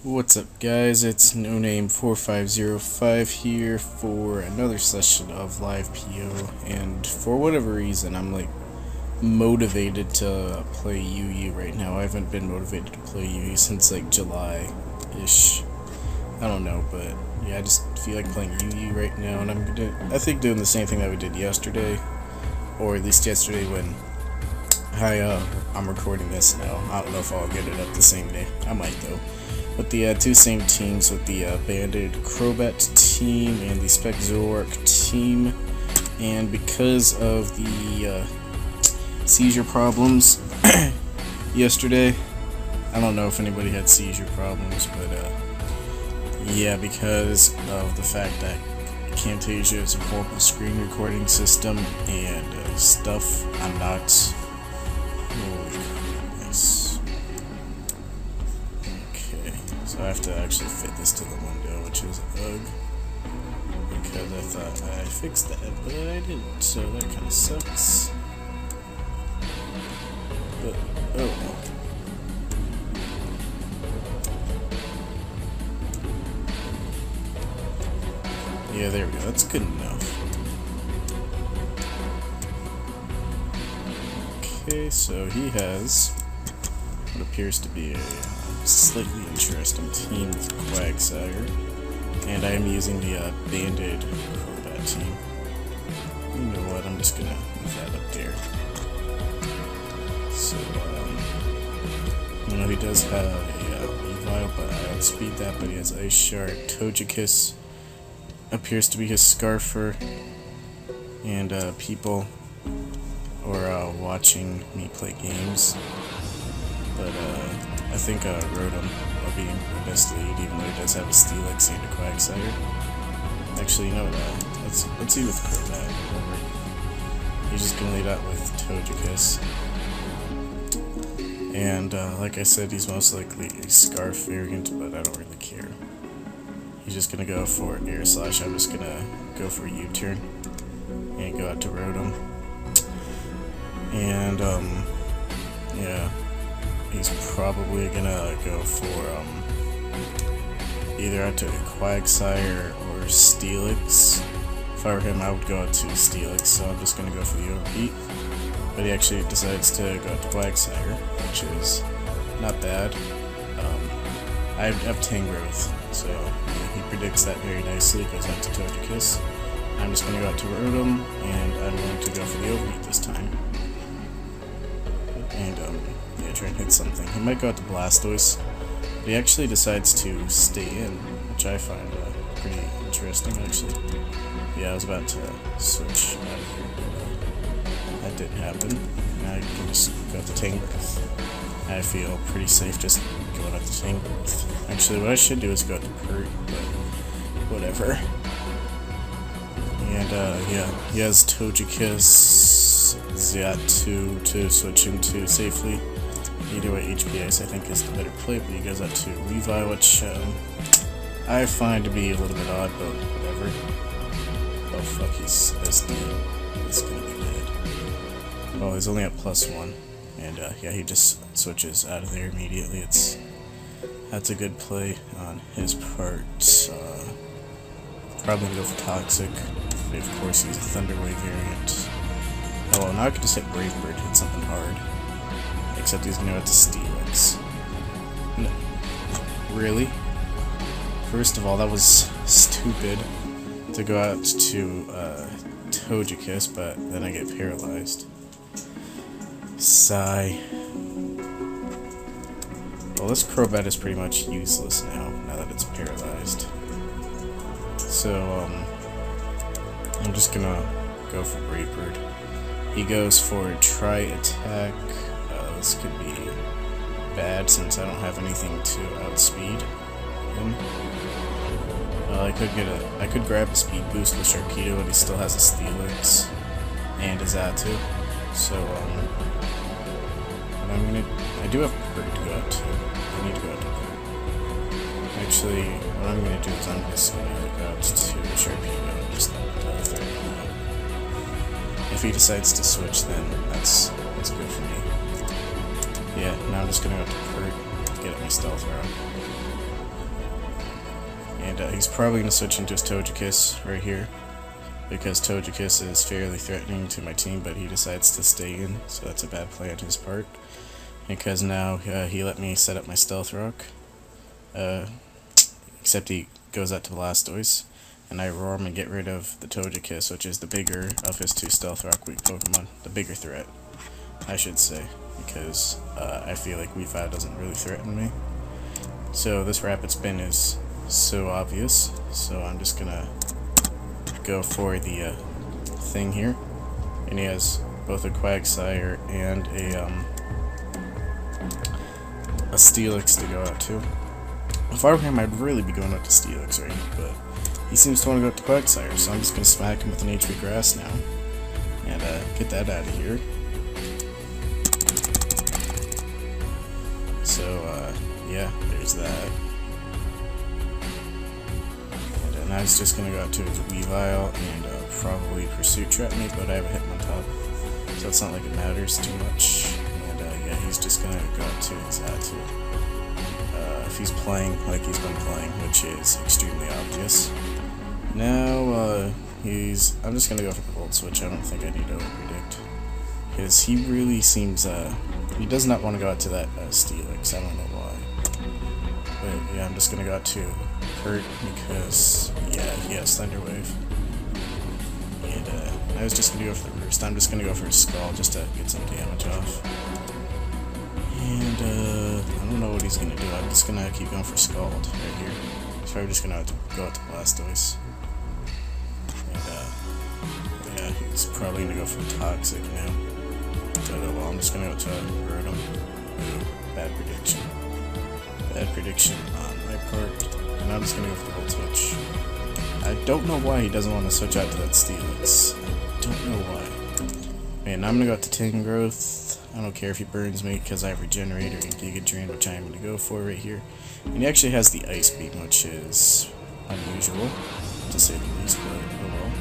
What's up, guys? It's NoName4505 here for another session of LivePO, and for whatever reason I'm like motivated to play UU right now. I haven't been motivated to play UU since like July-ish. I don't know, but yeah, I just feel like playing UU right now, and I think doing the same thing that we did yesterday, or at least yesterday when I'm recording this now. I don't know if I'll get it up the same day. I might though. With the two same teams, with the Banded Crobat team and the Spec Zoroark team, and because of the seizure problems yesterday, I don't know if anybody had seizure problems, but yeah, because of the fact that Camtasia is a horrible screen recording system and stuff, I'm not. So I have to actually fit this to the window, which is ugh, because I thought I fixed that, but I didn't, so that kind of sucks. But, oh. Yeah, there we go, that's good enough. Okay, so he has what appears to be a slightly interesting team with Quagsire, and I am using the Banded Crobat team. You know what, I'm just gonna move that up there. So, you know, he does have a Weavile, but I outspeed that, but he has Ice Shard. Togekiss appears to be his Scarfer, and people are watching me play games, but I think Rotom will be my best lead, even though he does have a Steelix and a Quagsire. Actually, you know what? Let's see with Crobat. He's just gonna lead out with Togekiss, and like I said, he's most likely a Scarf variant, but I don't really care. He's just gonna go for Air Slash. I'm just gonna go for a U-turn and go out to Rotom, and yeah. He's probably gonna go for either out to Quagsire or Steelix. If I were him, I would go out to Steelix, so I'm just gonna go for the overheat. But he actually decides to go out to Quagsire, which is not bad. I have Tangrowth, so he predicts that very nicely. Goes out to Togekiss. I'm just gonna go out to Rotom, and I'm going to go for the overheat this time. And yeah, try and hit something. He might go out to Blastoise, but he actually decides to stay in, which I find pretty interesting, actually. Yeah, I was about to switch out of here, but that didn't happen. Now I can just go out to Tangrowth. I feel pretty safe just going out to Tangrowth. Actually, what I should do is go out to Pert, but whatever. And yeah, he has Togekiss, Xatu to switch into safely. Either way, HPS I think is the better play, but he goes out to Weavile, which I find to be a little bit odd, but whatever. Oh fuck, he's SD. It's gonna be bad. Well, he's only at +1, and yeah, he just switches out of there immediately. That's a good play on his part. Probably gonna go for Toxic, but of course he's a Thunder Wave variant. Oh well, now I can just hit Brave Bird, hit something hard. Except he's gonna go out to Steelix. No. Really? First of all, that was stupid to go out to Togekiss, but then I get paralyzed. Sigh. Well, this Crobat is pretty much useless now that it's paralyzed. So, I'm just gonna go for Brave Bird. He goes for Tri-Attack. This could be bad since I don't have anything to outspeed him. I could grab a speed boost with Sharpedo, but he still has a Steelix and a Xatu. So what I do have Pert to go out to. I need to go out to Pert. Actually, what I'm gonna do is I'm just gonna go out to Sharpedo and just throw him out. If he decides to switch, then that's good for me. Yeah, now I'm just gonna go to Pert, get at my Stealth Rock. and he's probably going to switch into his Togekiss right here, because Togekiss is fairly threatening to my team, but he decides to stay in, so that's a bad play on his part, because now he let me set up my Stealth Rock, except he goes out to Blastoise, and I roar him and get rid of the Togekiss, which is the bigger of his 2 Stealth Rock weak Pokemon, the bigger threat, I should say, because I feel like Weavile doesn't really threaten me. So this Rapid Spin is so obvious, so I'm just gonna go for the thing here, and he has both a Quagsire and a Steelix to go out to. If I were him, I'd really be going out to Steelix right here, but he seems to want to go out to Quagsire, so I'm just gonna smack him with an HP Grass now, and get that out of here. So yeah, there's that. And now he's just gonna go out to his Weavile and probably Pursuit Trap me, but I have a Hitmontop, so it's not like it matters too much. And yeah, he's just gonna go out to his Atu. If he's playing like he's been playing, which is extremely obvious. Now I'm just gonna go for the Volt Switch. I don't think I need to overpredict, because he really seems he does not want to go out to that Steelix. I don't know why. But yeah, I'm just gonna go out to Kurt because yeah, he has Thunder Wave. And I was just gonna go for the Roost. I'm just gonna go for a Skull just to get some damage off. And I don't know what he's gonna do. I'm just gonna keep going for Scald right here. He's probably just gonna have to go out to Blastoise. And yeah, he's probably gonna go for Toxic now. But well, I'm just gonna go to Rotom. Ooh, bad prediction. Bad prediction on my part. And I'm just gonna go for the Volt Switch. I don't know why he doesn't want to switch out to that Steelix. I don't know why. And I'm gonna go out to Tangrowth. I don't care if he burns me because I have Regenerator and Giga Drain, which I am gonna go for right here. And he actually has the Ice Beam, which is unusual, to say the least, but oh well.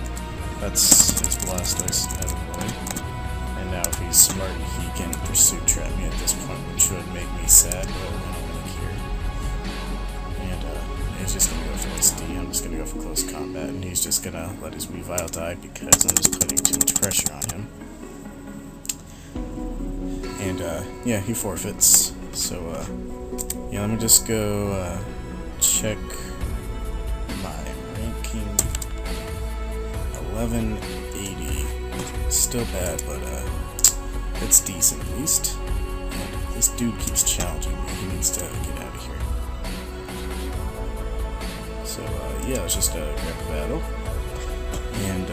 That's his Blastoise out of the way. And now if he's smart, he can Pursuit Trap me at this point, which would make me sad, but I don't really care. And he's just gonna go for SD. I'm just gonna go for Close Combat, and he's just gonna let his Weavile die because I'm just putting too much pressure on him. And yeah, he forfeits. So yeah, let me just go check my ranking. 1180. Still bad, but it's decent at least. And this dude keeps challenging me. He needs to get out of here. So yeah, let's just grab a battle. And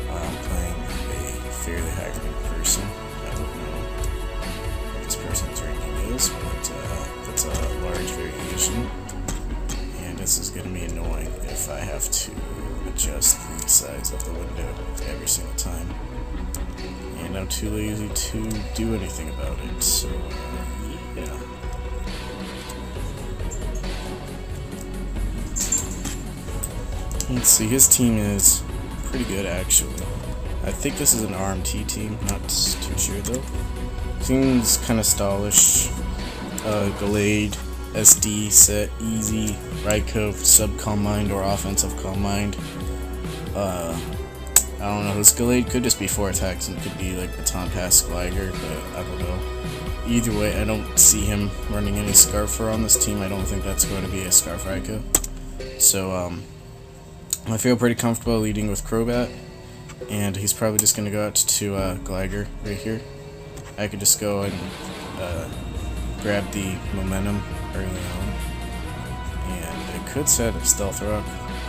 I'm playing a fairly high ranked person. I don't know what this person's ranking is, but it's a large variation. And this is gonna be annoying if I have to adjust the size of the window every single time. And I'm too lazy to do anything about it, so yeah. Let's see, his team is pretty good actually. I think this is an RMT team, not too sure though. Seems kind of stallish. Gallade, SD, Set, Easy, Raikou, Sub Calm Mind or Offensive Calm Mind. I don't know, his Gallade could just be 4 attacks and could be like Baton Pass Gligar, but I don't know. Either way, I don't see him running any Scarfer on this team. I don't think that's going to be a Scarf Raikou. So, I feel pretty comfortable leading with Crobat, and he's probably just going to go out to Gligar right here. I could just go and grab the momentum early on, and it could set a Stealth Rock.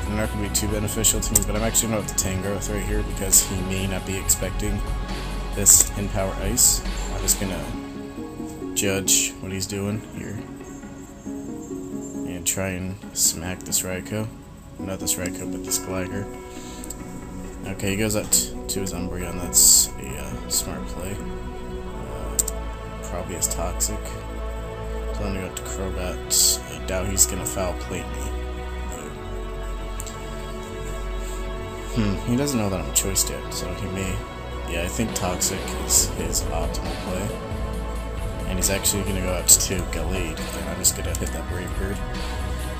They're not going to be too beneficial to me, but I'm actually going to have to Tangrowth right here because he may not be expecting this in Power Ice. I'm just going to judge what he's doing here and try and smack this Raikou. Not this Raikou, but this Gligar. Okay, he goes up to his Umbreon. That's a smart play. Probably is Toxic. So I'm going to go up to Crobat. I doubt he's going to Foul Plate me. He doesn't know that I'm choiced yet, so he may... Yeah, I think Toxic is his optimal play. And he's actually going to go out to Gallade, and I'm just going to hit that Brave Bird.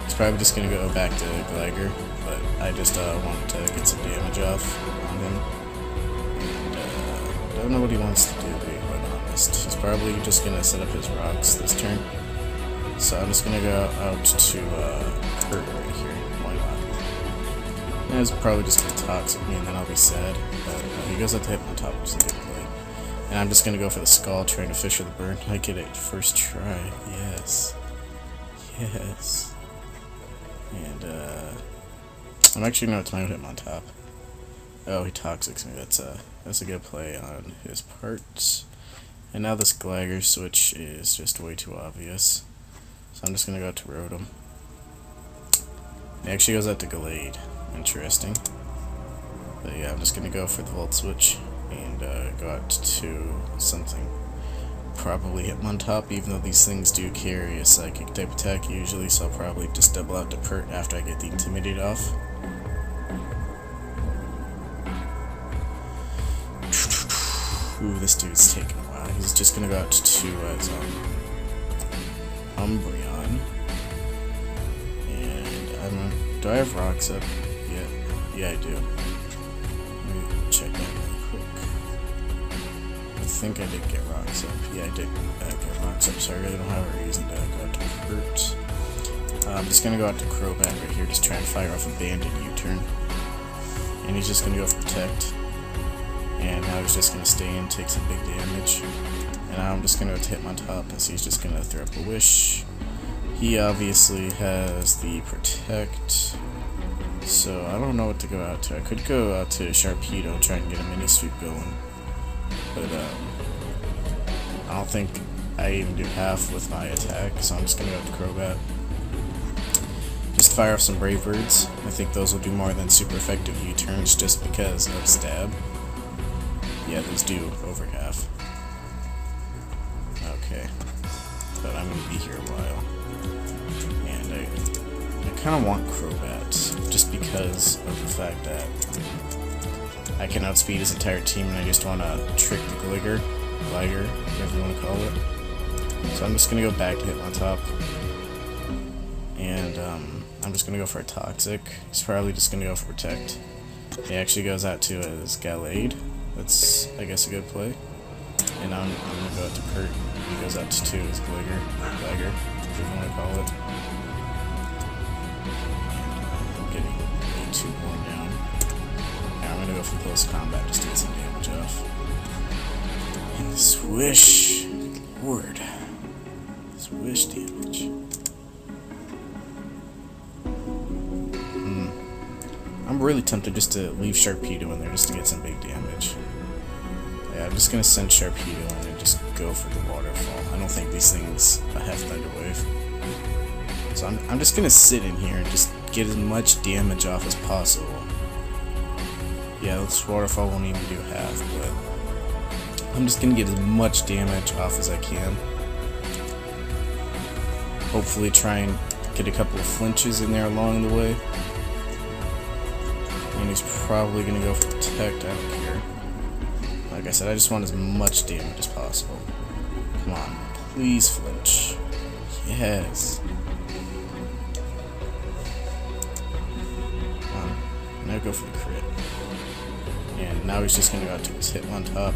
He's probably just gonna go back to Glider, but I just wanted to get some damage off on him. And don't know what he wants to do, to be quite honest. He's probably just gonna set up his rocks this turn. So I'm just gonna go out to Kurt right here. Why not? And he's probably just gonna toxic me and then I'll be sad. But he goes out to hit my top, which is a good play. And I'm just gonna go for the skull, trying to Fisher the burn. I get it first try. Yes. Yes. And I'm actually gonna time him on top. Oh, he toxics me. That's a good play on his part. And now this Glider switch is just way too obvious. So I'm just gonna go out to Rotom. It actually goes out to Gallade. Interesting. But yeah, I'm just gonna go for the Volt switch and go out to something. Probably Hitmontop, even though these things do carry a psychic type attack usually, so I'll probably just double out to Pert after I get the Intimidate off. Ooh, this dude's taking a while. He's just gonna go out to Umbreon. And do I have rocks up? Yeah, I do. Let me check that really quick. I think I did get rocks up. Yeah, I did get rocks up, so I really don't have a reason to go out to Hurt. I'm just gonna go out to Crobat right here, just try and fire off a Banded U-turn. And he's just gonna go for Protect. And now he's just gonna stay in, take some big damage. And now I'm just gonna go to Hitmontop, as he's just gonna throw up a Wish. He obviously has the Protect, so I don't know what to go out to. I could go out to Sharpedo, try and get a mini sweep going. But I don't think I even do half with my attack, so I'm just gonna go to Crobat. Just fire off some Brave Birds. I think those will do more than super effective U-turns just because of Stab. Yeah, those do over half. Okay. But I'm gonna be here a while. And I kinda want Crobat, just because of the fact that I can outspeed his entire team, and I just want to trick the Glider, whatever you want to call it. So I'm just going to go back to Hitmontop, and I'm just going to go for a Toxic. He's probably just going to go for Protect. He actually goes out to his Gallade. That's, I guess, a good play. And I'm going to go out to Kurt. He goes out to his Glider, whatever you want to call it. And I'm getting a 2-1 down. I'm gonna go for close combat just to get some damage off. And the swish, Lord, swish damage. I'm really tempted just to leave Sharpedo in there just to get some big damage. Yeah, I'm just gonna send Sharpedo in and just go for the waterfall. I don't think these things have Thunder Wave. So I'm just gonna sit in here and just get as much damage off as possible. Yeah, this waterfall won't even do half, but I'm just gonna get as much damage off as I can. Hopefully try and get a couple of flinches in there along the way. And he's probably gonna go for Protect, I don't care. Like I said, I just want as much damage as possible. Come on, please flinch. Yes. Come on, now go for the crit. And now he's just going to go out to his Hitmontop.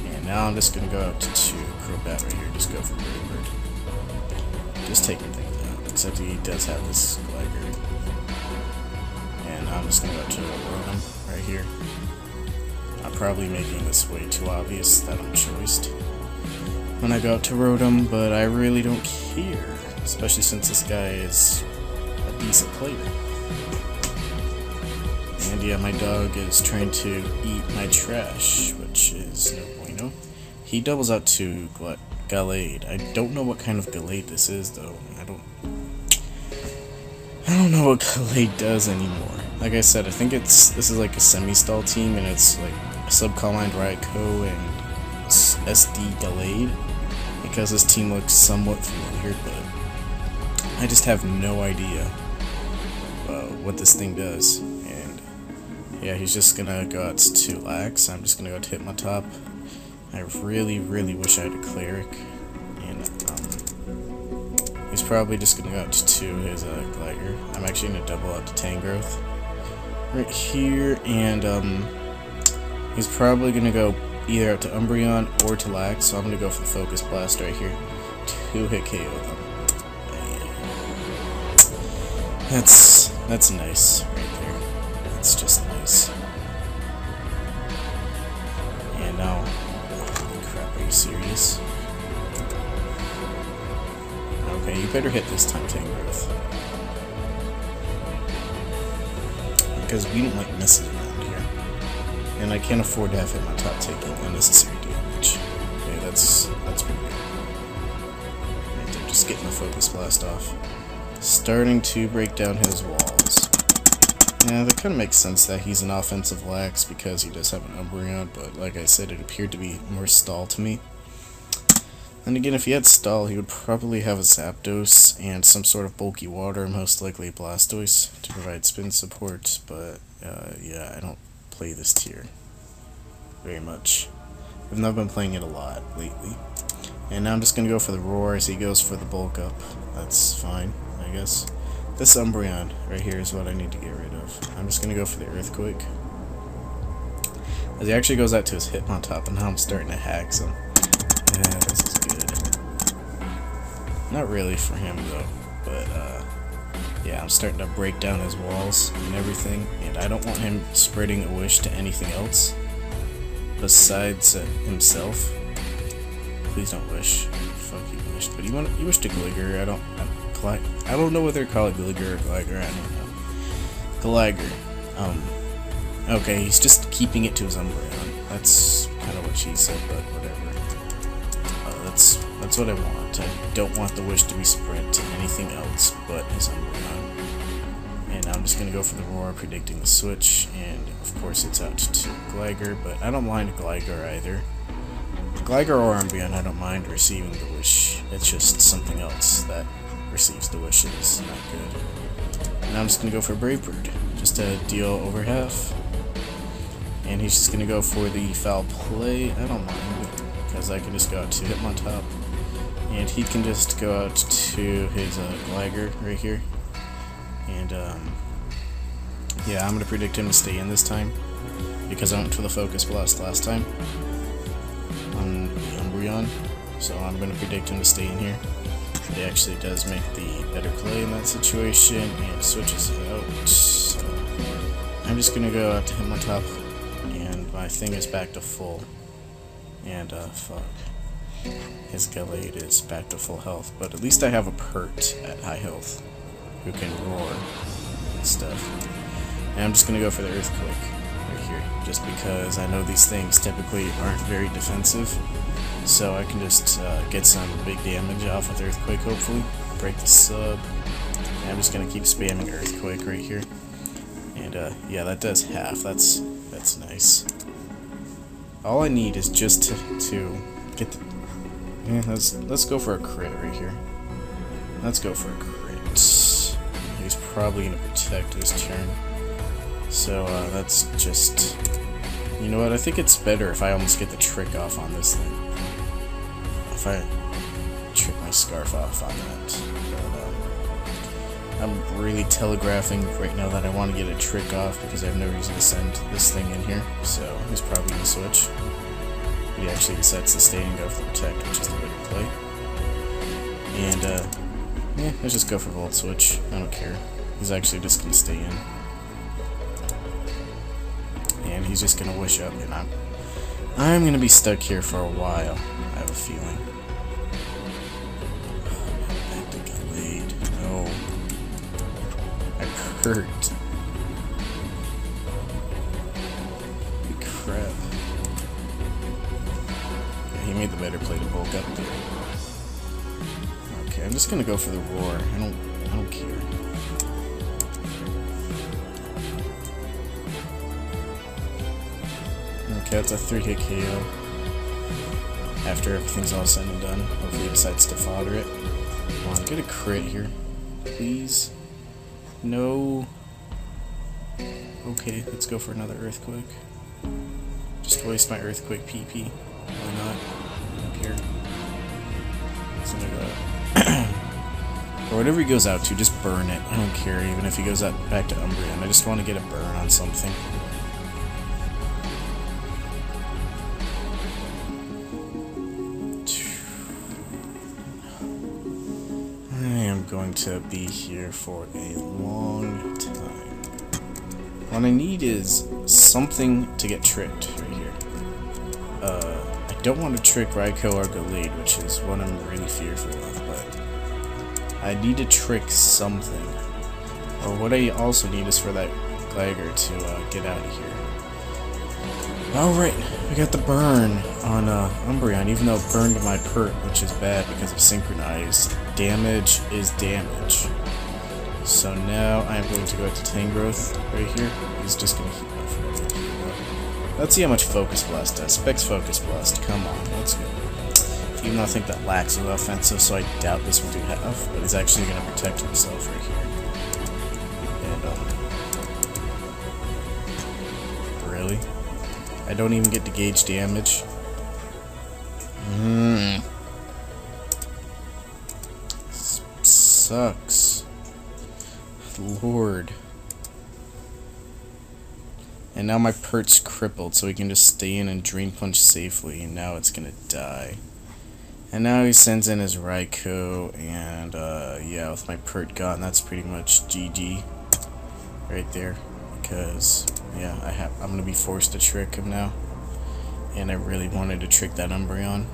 And now I'm just going to go out to Crobat right here. Just go for Brave Bird. Just taking things out. Except he does have this Glider. And I'm just going to go to Rotom right here. I'm probably making this way too obvious that I'm choiced when I go out to Rotom, but I really don't care. Especially since this guy is a decent player. And yeah, my dog is trying to eat my trash, which is no bueno. He doubles out to Gallade. I don't know what kind of Gallade this is, though. I don't know what Gallade does anymore. Like I said, I think this is like a semi-stall team, and it's like Subcalline Raikou and SD Gallade, because this team looks somewhat familiar, but I just have no idea what this thing does. And yeah, he's just gonna go out to Lax. I'm just gonna go to Hitmontop. I really wish I had a Cleric, and he's he's probably just gonna go out to his glider. I'm actually gonna double out to Tangrowth right here, and he's probably gonna go either out to Umbreon or to Lax, so I'm gonna go for the Focus Blast right here. 2-hit KO them. That's nice right there. That's just nice. And now, holy crap, are you serious? Okay, you better hit this time, Tangrowth. Because we don't like misses around here. And I can't afford to have Hitmontop taking unnecessary damage. Okay, that's pretty good. Right there, just getting the Focus Blast off. Starting to break down his walls. Yeah, that kind of makes sense that he's an offensive Lax because he does have an Umbreon, but like I said, it appeared to be more stall to me. And again, if he had stall, he would probably have a Zapdos and some sort of bulky water, most likely Blastoise, to provide spin support, but yeah, I don't play this tier very much. I've not been playing it a lot lately. And now I'm just going to go for the Roar as he goes for the bulk up. That's fine, I guess. This Umbreon right here is what I need to get rid of. I'm just going to go for the Earthquake. As he actually goes out to his Hitmontop, and now I'm starting to hack some. Yeah, this is good. Not really for him though, but yeah, I'm starting to break down his walls and everything, and I don't want him spreading a wish to anything else besides himself. Please don't wish. Fuck, you wished. But you wished to Gligar. I don't know whether to call it Gligar or Gligar. I don't know. Gligar. Okay, he's just keeping it to his Umbreon. That's kind of what she said, but whatever. That's what I want. I don't want the wish to be spread to anything else but his Umbreon. And I'm just gonna go for the Roar, predicting the switch, and of course it's out to Gligar, but I don't mind Gligar either. Gligar or Umbreon, I don't mind receiving the wish. It's just something else that receives the wishes. Not good. And I'm just gonna go for Brave Bird, just to deal over half. And he's just gonna go for the Foul Play. I don't mind, because I can just go out to Hitmontop, and he can just go out to his Gligar right here. And yeah, I'm gonna predict him to stay in this time because I went for the Focus Blast last time on the Umbreon, so I'm gonna predict him to stay in here. He actually does make the better play in that situation and switches it out. So I'm just gonna go out to Hitmontop, and my thing is back to full. And fuck, his Gallade is back to full health, but at least I have a Pert at high health who can roar and stuff. And I'm just gonna go for the Earthquake right here, just because I know these things typically aren't very defensive, so I can just get some big damage off with Earthquake, hopefully break the sub. And I'm just gonna keep spamming Earthquake right here, and yeah, that does half. That's nice. All I need is just to get the... Yeah, let's go for a crit right here. Let's go for a crit. He's probably going to protect this turn. So, that's just... You know what, I think it's better if I almost get the trick off on this thing. If I trick my Scarf off on that. But, I'm really telegraphing right now that I want to get a trick off because I have no reason to send this thing in here, so he's probably going to switch. But he actually decides to stay and go for the Protect, which is the better play. And, yeah, let's just go for Volt Switch. I don't care. He's actually just going to stay in. And he's just going to wish up, and I'm going to be stuck here for a while, I have a feeling. No. Hurt. Holy crap. Yeah, he made the better play to bulk up there. Okay, I'm just gonna go for the Roar. I don't care. Okay, that's a 3-hit KO. After everything's all said and done, hopefully he decides to fodder it. Come on, get a crit here, please. No. Okay, let's go for another Earthquake. Just waste my Earthquake PP. Why not? Up here. So I'm gonna go Or whatever he goes out to, just burn it. I don't care, even if he goes out back to Umbreon. I just want to get a burn on something. I am going to be here for a long time. What I need is something to get tricked right here. I don't want to trick Raikou or Gallade, which is what I'm really fearful of, but I need to trick something. Or what I also need is for that Gligar to get out of here. Alright, we got the burn on Umbreon, even though it burned my Pert, which is bad because of Synchronized. Damage is damage. So now I'm going to go to Tangrowth right here. He's just going to keep my foot. Let's see how much Focus Blast does. Specs Focus Blast, come on, let's go. Even though I think that Lax is offensive, so I doubt this will do half, but he's actually going to protect himself right here. And, really? I don't even get to gauge damage? Sucks. Lord. And now my Pert's crippled, so he can just stay in and Drain Punch safely, and now it's gonna die. And now he sends in his Raikou, and yeah, with my Pert gone, that's pretty much GG right there. Because yeah, I'm gonna be forced to trick him now, and I really wanted to trick that Umbreon.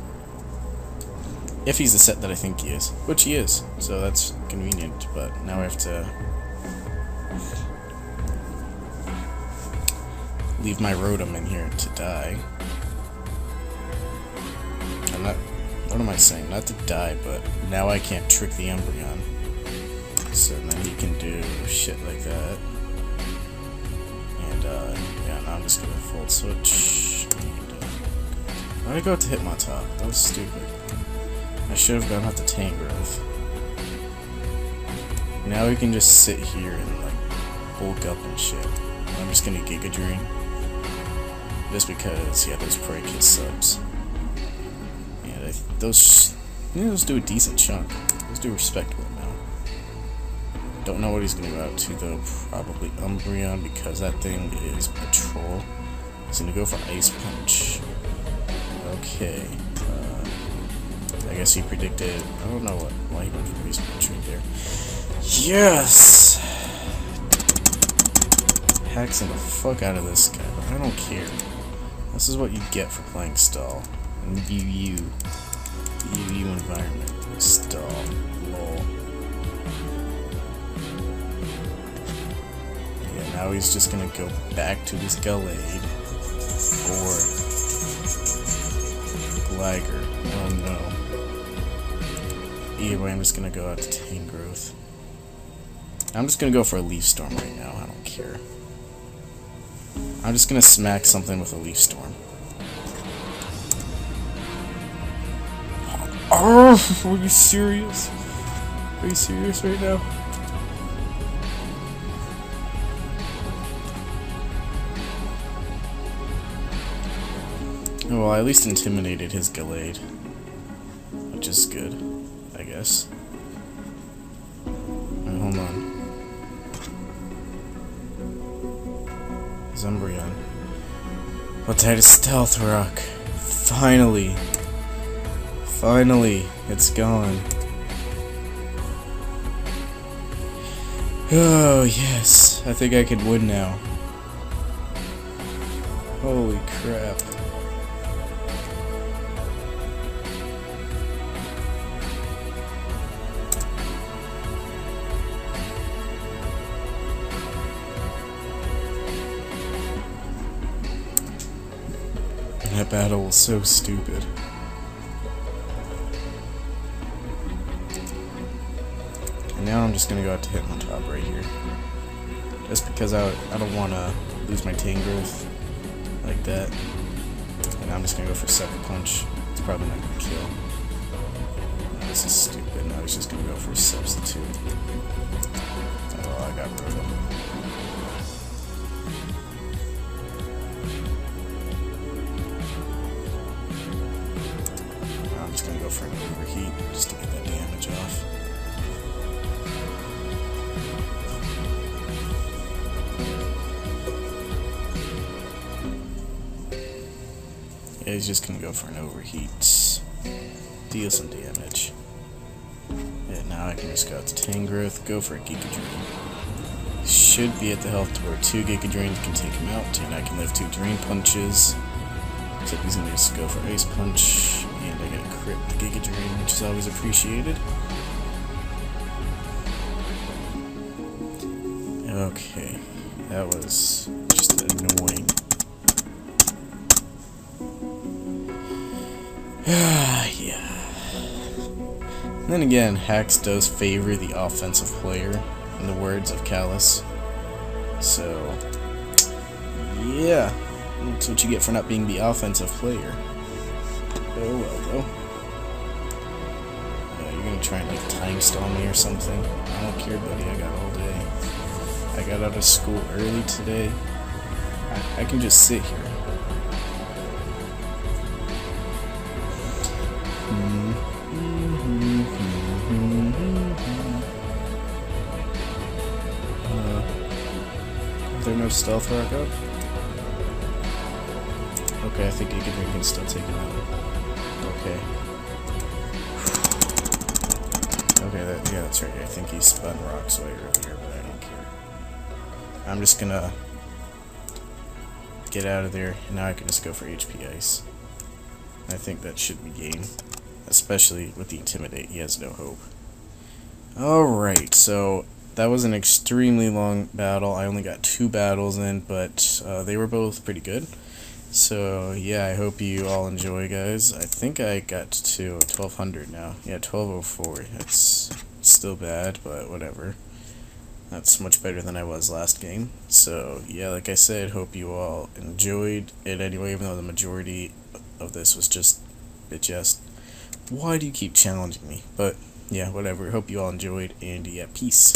If he's the set that I think he is, which he is, so that's convenient. But now I have to leave my Rotom in here to die. I'm not. What am I saying? Not to die, but now I can't trick the Umbreon. So then he can do shit like that. And yeah, now I'm just gonna Volt Switch. Why did I go to Hitmontop? That was stupid. I should have gone out to Tangrowth. Now we can just sit here and like bulk up and shit. I'm just gonna Giga Drain. Just because, yeah, those break his subs. Yeah, those do a decent chunk. Those do respectable now. Don't know what he's gonna go out to though. Probably Umbreon because that thing is Patrol. He's gonna go for Ice Punch. Okay. I guess he predicted. I don't know why he went for Ice Punch right there. Yes! Hacking the fuck out of this guy, but I don't care. This is what you get for playing Stall. And UU environment. Stall. Lol. Yeah, now he's just gonna go back to his Gallade. Or Gligar. Oh no. Either way, I'm just gonna go out to Tangrowth. I'm just gonna go for a Leaf Storm right now. I don't care. I'm just gonna smack something with a Leaf Storm. Oh, are you serious? Are you serious right now? Well, I at least intimidated his Gallade, which is good, I guess. Hold on. Umbreon. What type of Stealth Rock? Finally. Finally, it's gone. Oh, yes. I think I can win now. Holy crap. That battle was so stupid. And now I'm just gonna go out to Hitmontop right here. Just because I don't want to lose my Tangrowth like that. And I'm just gonna go for Sucker Punch. It's probably not gonna kill. This is stupid. Now he's just gonna go for a Substitute. Oh, I got rid of him. I'm just gonna go for an Overheat just to get that damage off. Yeah, he's just gonna go for an overheat. Deal some damage. Yeah, now I can just go out to Tangrowth, go for a Giga Drain. Should be at the health to where 2 Giga Drains can take him out, and I can live 2 Drain Punches. Except he's gonna just go for Ice Punch, and I get a crit the Giga Drain, which is always appreciated. Okay, that was just annoying. Yeah. And then again, Hacks does favor the offensive player, in the words of Callus. So, yeah. That's what you get for not being the offensive player. Oh well, though. You're gonna try and like time stall me or something. I don't care, buddy. I got all day. I got out of school early today. I can just sit here. Is there no stealth rock up? Okay, I think Giga Drain can still take him out. Okay. Okay, yeah, that's right. I think he spun rocks away earlier, but I don't care. I'm just gonna get out of there, and now I can just go for HP Ice. I think that should be game, especially with the Intimidate. He has no hope. Alright, so that was an extremely long battle. I only got 2 battles in, but they were both pretty good. So, yeah, I hope you all enjoy, guys. I think I got to 1200 now. Yeah, 1204. It's still bad, but whatever. That's much better than I was last game. So, yeah, like I said, hope you all enjoyed it anyway, even though the majority of this was just, why do you keep challenging me? But, yeah, whatever. Hope you all enjoyed, and yeah, peace.